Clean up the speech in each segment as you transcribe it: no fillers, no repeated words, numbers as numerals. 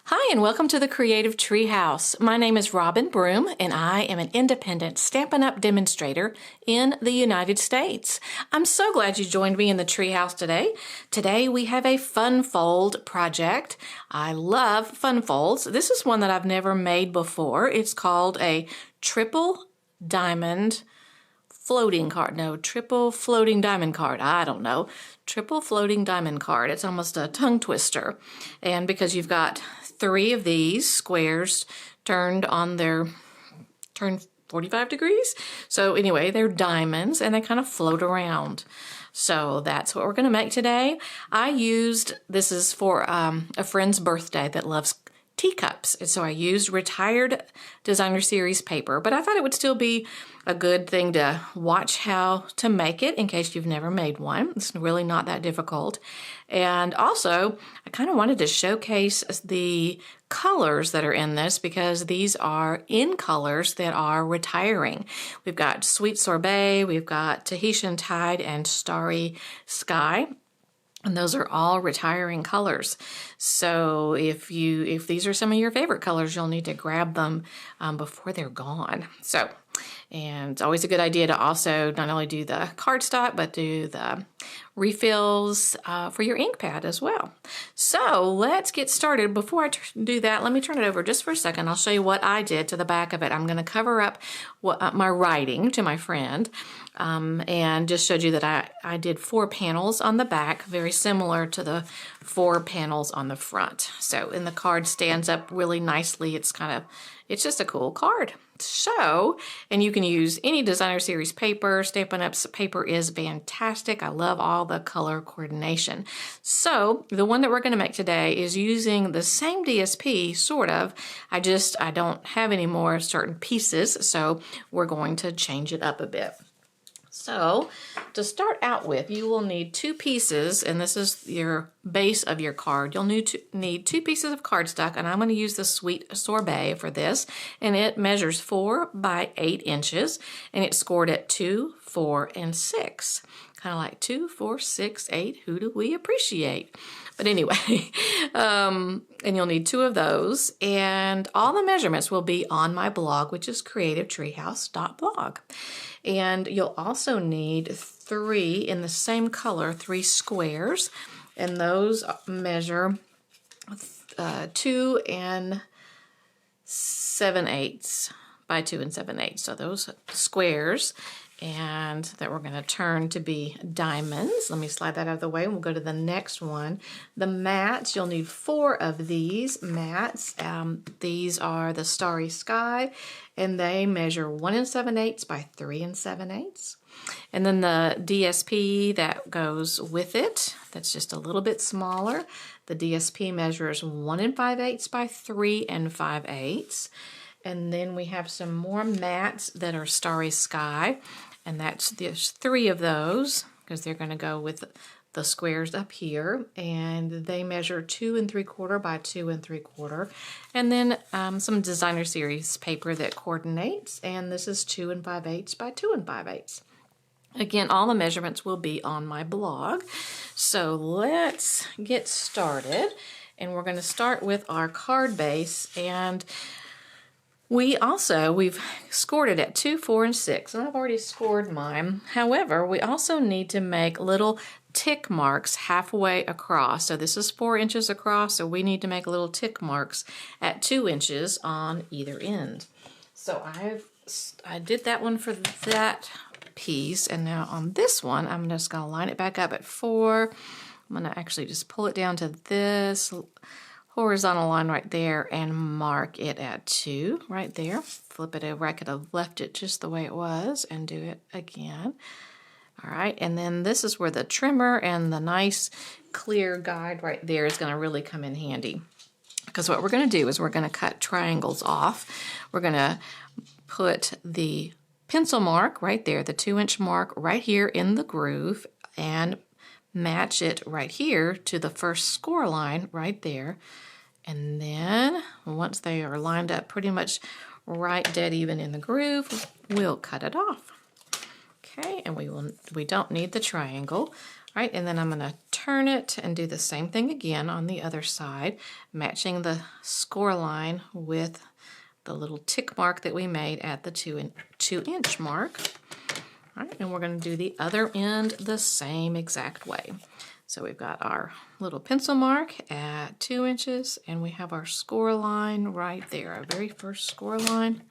Hi, and welcome to the Creative Treehouse. My name is Robin Broom, and I am an independent Stampin' Up! Demonstrator in the United States. I'm so glad you joined me in the Treehouse today. Today we have a fun fold project. I love fun folds. This is one that I've never made before. It's called a triple diamond floating card. No, triple floating diamond card. I don't know. Triple floating diamond card. It's almost a tongue twister. And because you've got 3 of these squares turned 45 degrees. So anyway, they're diamonds and they kind of float around. So that's what we're going to make today. This is for a friend's birthday that loves teacups. And so I used retired designer series paper, but I thought it would still be a good thing to watch how to make it in case you've never made one. It's really not that difficult. And also, I kind of wanted to showcase the colors that are in this because these are in colors that are retiring. We've got Sweet Sorbet, we've got Tahitian Tide, and Starry Sky. And those are all retiring colors. So if these are some of your favorite colors, you'll need to grab them before they're gone. And it's always a good idea to also not only do the cardstock, but do the refills for your ink pad as well. So let's get started. Before I do that, let me turn it over just for a second. I'll show you what I did to the back of it. I'm going to cover up my writing to my friend and just showed you that I did 4 panels on the back, very similar to the 4 panels on the front. So, and the card stands up really nicely. It's just a cool card. So, and you can use any designer series paper. Stampin' Up's paper is fantastic. I love all the color coordination. So the one that we're going to make today is using the same DSP, sort of. I don't have any more certain pieces, so we're going to change it up a bit. So to start out with, you will need 2 pieces, and this is your base of your card. You'll need 2 pieces of cardstock, and I'm going to use the Sweet Sorbet for this, and it measures 4 by 8 inches, and it's scored at 2, 4, and 6. Kind of like 2, 4, 6, 8. Who do we appreciate? But anyway, and you'll need 2 of those, and all the measurements will be on my blog, which is creativetreehouse.blog. And you'll also need 3 in the same color, 3 squares, and those measure 2 and 7/8 by 2 and 7/8. So those squares, and that we're going to turn to be diamonds. Let me slide that out of the way and we'll go to the next one. The mats, you'll need 4 of these mats. These are the Starry Sky, and they measure 1 7/8 by 3 7/8. And then the DSP that goes with it, that's just a little bit smaller. The DSP measures 1 5/8 by 3 5/8. And then we have some more mats that are Starry Sky, and there's 3 of those because they're going to go with the squares up here, and they measure 2 3/4 by 2 3/4. And then some designer series paper that coordinates, and this is 2 5/8 by 2 5/8. Again, all the measurements will be on my blog. So let's get started, and we're going to start with our card base. And we've scored it at 2, 4, and 6, and I've already scored mine. However, we also need to make little tick marks halfway across. So this is 4 inches across, so we need to make little tick marks at 2 inches on either end. So I did that one for that piece, and now on this one, I'm just going to line it back up at 4. I'm going to actually just pull it down to this horizontal line right there and mark it at 2 right there. Flip it over. I could have left it just the way it was and do it again. All right, and then this is where the trimmer and the nice clear guide right there is going to really come in handy. Because what we're going to do is we're going to cut triangles off. We're going to put the pencil mark right there, the 2-inch mark right here in the groove, and match it right here to the first score line right there. And then once they are lined up pretty much right dead even in the groove, we'll cut it off. Okay, and we don't need the triangle. right, and then I'm going to turn it and do the same thing again on the other side, matching the score line with the little tick mark that we made at the 2-inch mark. All right, and we're going to do the other end the same exact way. So we've got our little pencil mark at 2 inches, and we have our score line right there, our very first score line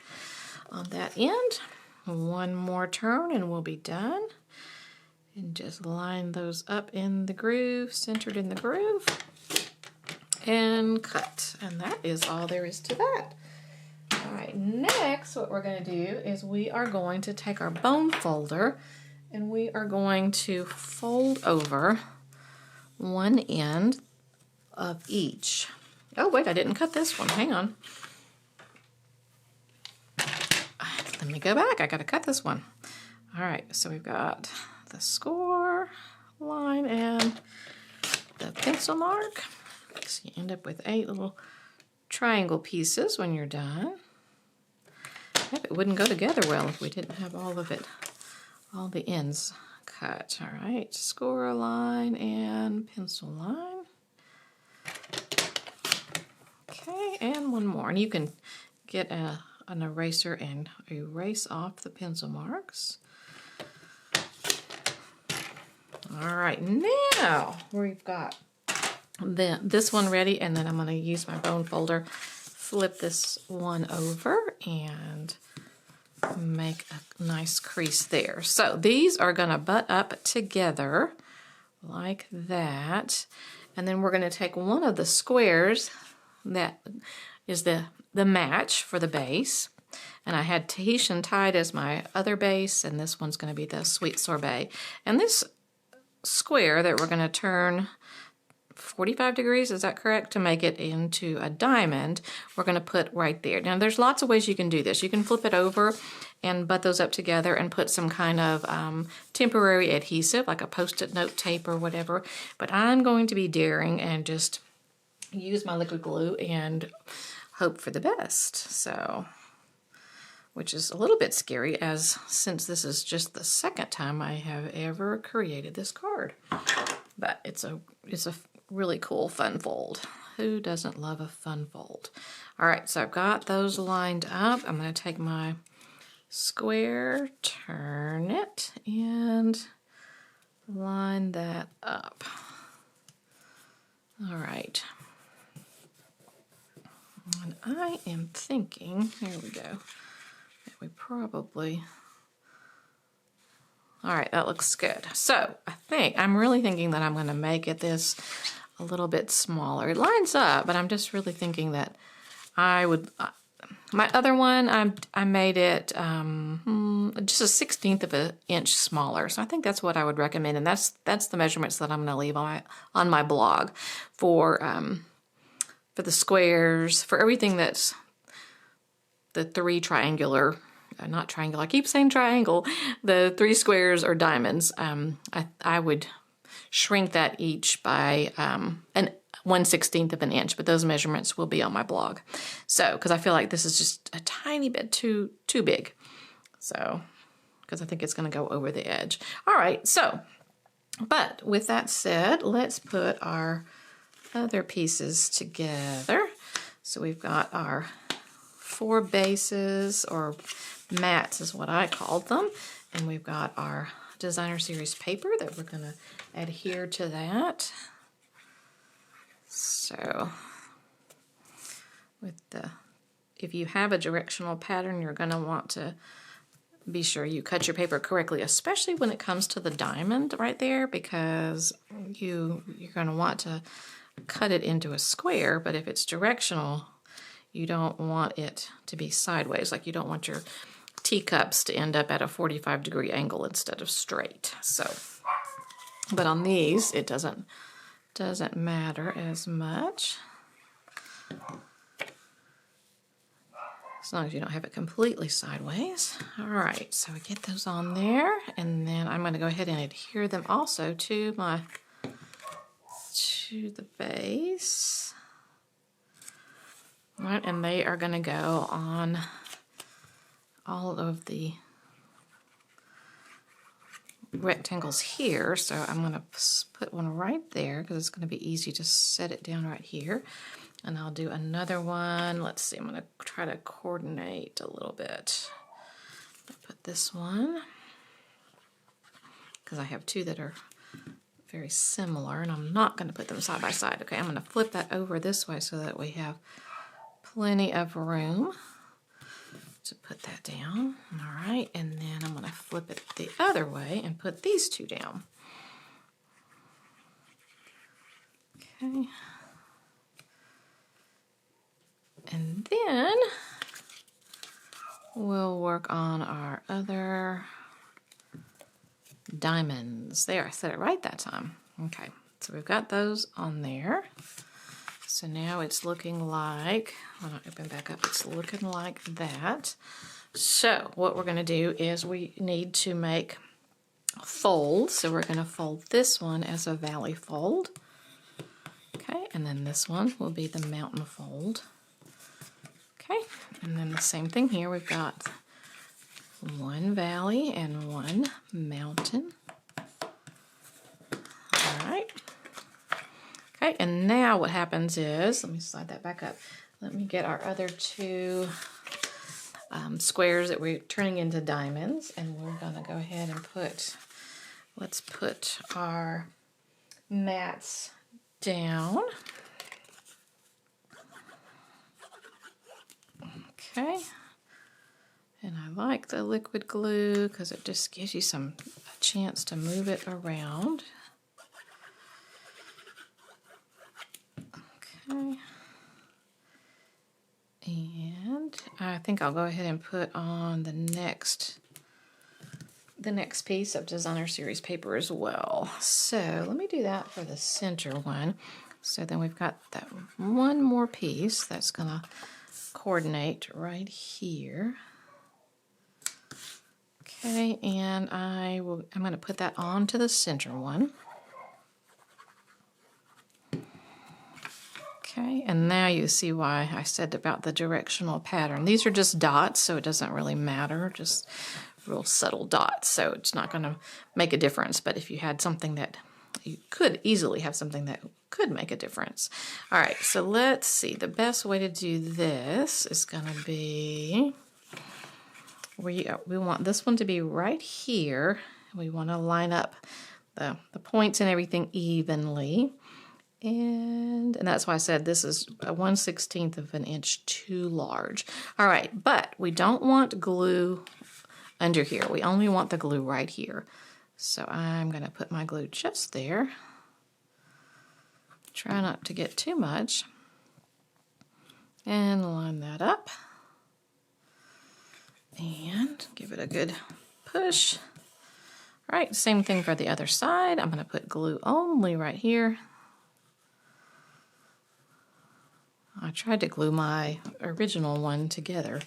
on that end. One more turn and we'll be done. And just line those up in the groove, centered in the groove, and cut. And that is all there is to that. All right, next what we're going to do is we are going to take our bone folder and we are going to fold over one end of each. Oh wait, I didn't cut this one, hang on. Let me go back, I gotta cut this one. All right, so we've got the score line and the pencil mark. So you end up with 8 little triangle pieces when you're done. It wouldn't go together well if we didn't have all of it, all the ends cut. All right, score line and pencil line. Okay, and one more. And you can get an eraser and erase off the pencil marks. All right, now we've got this one ready, and then I'm going to use my bone folder, flip this one over, and make a nice crease there. So these are going to butt up together like that, and then we're going to take one of the squares that is the match for the base, and I had Tahitian Tide as my other base, and this one's going to be the Sweet Sorbet. And this square that we're going to turn 45 degrees, is that correct, to make it into a diamond, we're going to put right there. Now there's lots of ways you can do this. You can flip it over and butt those up together and put some kind of temporary adhesive like a post-it note tape or whatever, but I'm going to be daring and just use my liquid glue and hope for the best. So, which is a little bit scary, as since this is just the second time I have ever created this card. But it's a really cool fun fold. Who doesn't love a fun fold? All right, so I've got those lined up. I'm going to take my square, turn it, and line that up. All right. And I am thinking, here we go. We probably, all right, that looks good. So I'm really thinking that I'm going to make this a little bit smaller. It lines up, but I'm just really thinking that I would, my other one, I made it just a 1/16 of an inch smaller. So I think that's what I would recommend. And that's the measurements that I'm going to leave on my blog for the squares, for everything that's the 3 triangular, not triangle, I keep saying triangle, the 3 squares or diamonds. I would shrink that each by 1/16 of an inch, but those measurements will be on my blog. So, because I feel like this is just a tiny bit too big. So, because I think it's going to go over the edge. All right, so, but with that said, let's put our other pieces together. So we've got our 4 bases, or mats is what I called them, and we've got our designer series paper that we're going to adhere to that. So if you have a directional pattern, you're going to want to be sure you cut your paper correctly, especially when it comes to the diamond right there, because you're going to want to cut it into a square. But if it's directional, you don't want it to be sideways. Like, you don't want your teacups to end up at a 45-degree angle instead of straight. So, but on these, it doesn't matter as much, as long as you don't have it completely sideways. All right, so we get those on there, and then I'm going to go ahead and adhere them also to the base. All right, and they are going to go on all of the rectangles here, so I'm going to put one right there because it's going to be easy to set it down right here. And I'll do another one. Let's see, I'm going to try to coordinate a little bit. I'll put this one because I have two that are very similar, and I'm not going to put them side by side. Okay, I'm going to flip that over this way so that we have plenty of room to put that down. All right, and then I'm going to flip it the other way and put these two down. Okay. And then we'll work on our other diamonds. There, I said it right that time. Okay, so we've got those on there. So now it's looking like, when I open back up, it's looking like that. So what we're going to do is we need to make folds. So we're going to fold this one as a valley fold. Okay, and then this one will be the mountain fold. Okay, and then the same thing here. We've got one valley and one mountain. All right. Okay, and now what happens is, let me slide that back up. Let me get our other two squares that we're turning into diamonds, and we're gonna go ahead and let's put our mats down. Okay, and I like the liquid glue because it just gives you a chance to move it around. Okay, and I think I'll go ahead and put on the next piece of Designer Series paper as well. So let me do that for the center one. So then we've got that one more piece that's gonna coordinate right here. Okay, and I'm going to put that onto the center one. Okay, and now you see why I said about the directional pattern. These are just dots, so it doesn't really matter, just real subtle dots, so it's not going to make a difference. But if you had something that, you could easily have something that could make a difference. All right, so let's see. The best way to do this is going to be, we want this one to be right here. We want to line up the points and everything evenly. And that's why I said this is a 1/16 of an inch too large. All right, but we don't want glue under here. We only want the glue right here. So I'm going to put my glue just there. Try not to get too much. And line that up. And give it a good push. All right, same thing for the other side. I'm going to put glue only right here. I tried to glue my original one together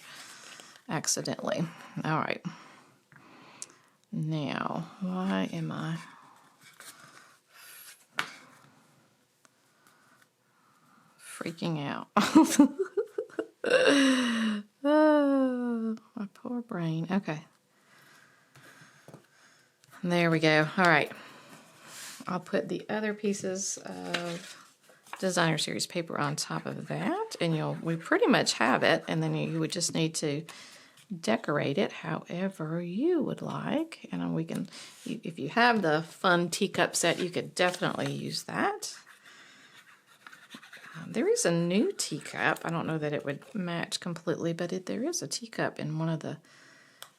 accidentally. All right. Now, why am I freaking out? Oh, my poor brain. Okay. There we go. All right. I'll put the other pieces of Designer Series paper on top of that, and we pretty much have it, and then you would just need to decorate it however you would like. And we can, if you have the fun teacup set, you could definitely use that. There is a new teacup. I don't know that it would match completely, but there is a teacup in one of the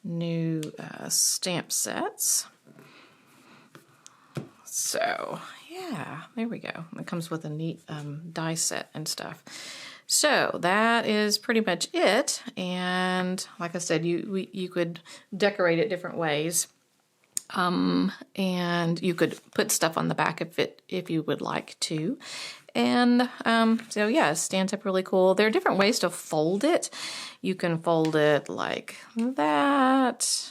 new stamp sets. So yeah, there we go. It comes with a neat die set and stuff. So that is pretty much it. And like I said, you could decorate it different ways. And you could put stuff on the back if you would like to. And so yeah, it stands up really cool. There are different ways to fold it. You can fold it like that.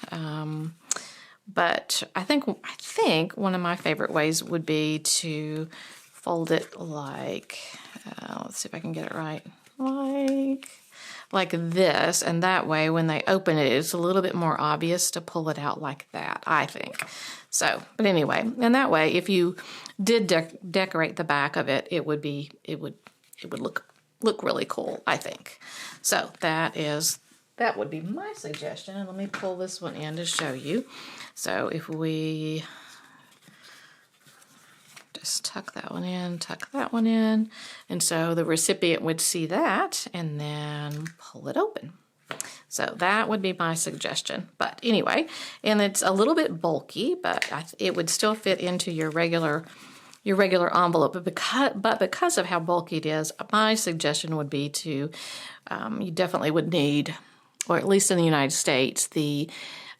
But I think one of my favorite ways would be to fold it like, let's see if I can get it right, like like this, and that way when they open it, it's a little bit more obvious to pull it out like that, I think. So, but anyway, and that way, if you did decorate the back of it, it would look really cool, I think. So that would be my suggestion. And let me pull this one in to show you. So if we just tuck that one in, and so the recipient would see that and then pull it open. So that would be my suggestion. But anyway, and it's a little bit bulky, but it would still fit into your regular envelope. But because of how bulky it is, my suggestion would be to, you definitely would need, or at least in the United States, the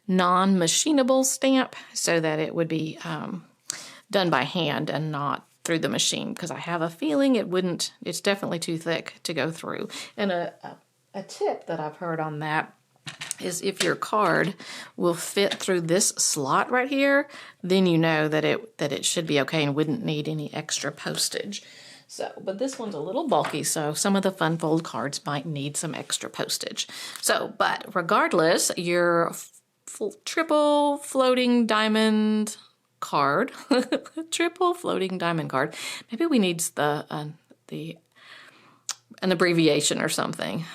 non-machinable stamp, so that it would be done by hand and not through the machine, because I have a feeling it's definitely too thick to go through. And a tip that I've heard on that is if your card will fit through this slot right here, then you know that it should be okay and wouldn't need any extra postage. So, but this one's a little bulky, so some of the Fun Fold cards might need some extra postage. So, but regardless, your triple floating diamond card, triple floating diamond card. Maybe we need an abbreviation or something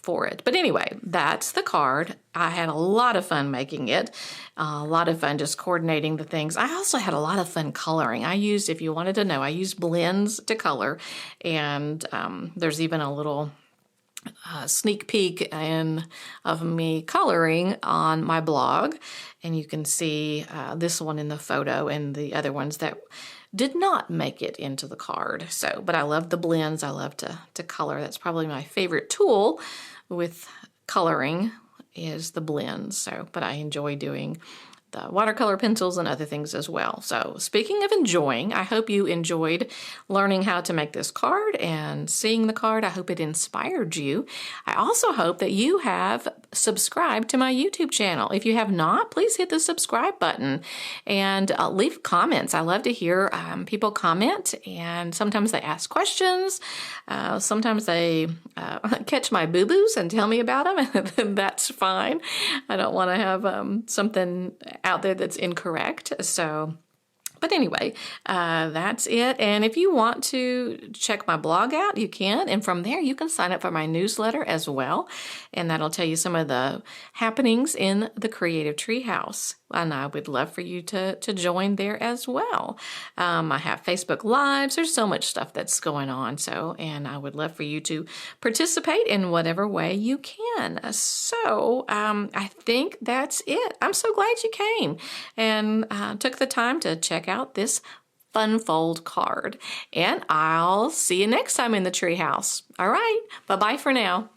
for it. But anyway, that's the card. I had a lot of fun making it, a lot of fun just coordinating the things. I also had a lot of fun coloring. If you wanted to know, I used blends to color, and there's even a little sneak peek of me coloring on my blog, and you can see this one in the photo and the other ones that did not make it into the card. So, but I love the blends. I love to color. That's probably my favorite tool with coloring is the blends. So, but I enjoy doing the watercolor pencils and other things as well. So speaking of enjoying, I hope you enjoyed learning how to make this card and seeing the card. I hope it inspired you. I also hope that you have subscribed to my YouTube channel. If you have not, please hit the subscribe button and leave comments. I love to hear people comment, and sometimes they ask questions. Sometimes they catch my boo-boos and tell me about them, and that's fine. I don't want to have something out there that's incorrect. So, but anyway, that's it. And if you want to check my blog out, you can. And from there, you can sign up for my newsletter as well. And that'll tell you some of the happenings in the Creative Treehouse. And I would love for you to join there as well. I have Facebook Lives. There's so much stuff that's going on. So, and I would love for you to participate in whatever way you can. So, I think that's it. I'm so glad you came and took the time to check out this Fun Fold card. And I'll see you next time in the treehouse. All right. Bye-bye for now.